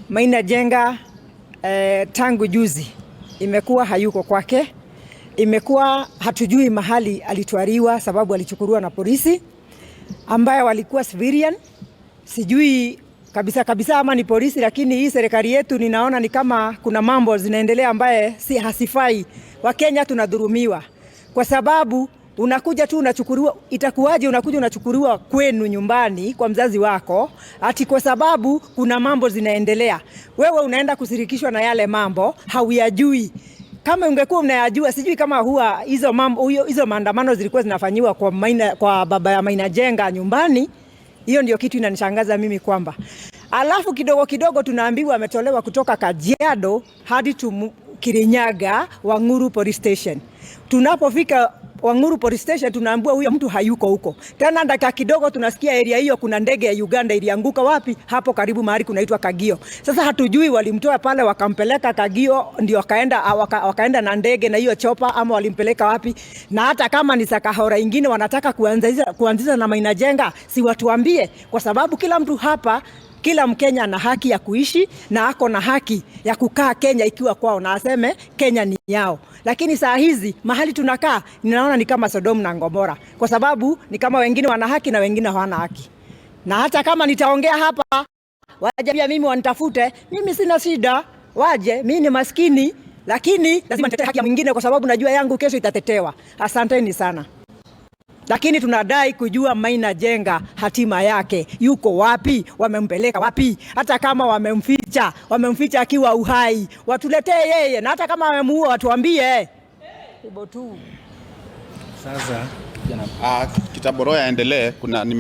Maina Jenga tangu juzi imekuwa hayuko kwake, imekuwa hatujui mahali alitwariwa, sababu alichukuliwa na polisi ambaye walikuwa civilian. Sijui kabisa ama ni polisi, lakini hii serikali yetu ninaona ni kama kuna mambo zinaendelea ambaye si hasifai. Wakenya tunadhulumiwa kwa sababu unakuja tu unachukuliwa. Itakuwaje unakuja unachukuliwa kwenu nyumbani kwa mzazi wako ati kwa sababu kuna mambo zinaendelea? Wewe unaenda kusirikishwa na yale mambo, hauyajui. Kama ungekuwa unayajua, sijui kama huwa hizo maandamano zilikuwa zinafanyiwa kwa baba ya Maina Jenga nyumbani. Hiyo ndio kitu inanishangaza mimi kwamba alafu kidogo tunaambiwa ametolewa kutoka Kajiado hadi Kirinyaga Wanguru Police Station. Tunapofika Wanguru Police Station tunaambiwa huyo mtu hayuko huko. Tena dakika kidogo tunasikia area hiyo kuna ndege ya Uganda ilianguka wapi? Hapo karibu mahali kunaitwa Kagio. Sasa hatujui walimtoa pale wakampeleka Kagio ndio wakaenda na ndege na hiyo chopa, ama walimpeleka wapi? Na hata kama ni Sakahora ingine wanataka kuanzisha na Maina Jenga, si watuambie, kwa sababu kila mtu hapa, kila Mkenya ana haki ya kuishi na ako na haki ya kukaa Kenya ikiwa kwao na aseme Kenya ni yao. Lakini saa hizi mahali tunakaa ninaona ni kama Sodom na Gomora, kwa sababu ni kama wengine wana haki na wengine hawana haki. Na hata kama nitaongea hapa waje pia mimi wanitafute, mimi sina shida, waje, mimi ni maskini, lakini lazima nitetee haki ya mwingine kwa sababu najua yangu kesho itatetewa. Asanteni sana. Lakini tunadai kujua Maina Jenga hatima yake, yuko wapi, wamempeleka wapi? Hata kama wamemficha akiwa uhai, watuletee yeye, na hata kama wamemuua watuambie. Hivyo tu. Sasa Kitaboro yaendelee.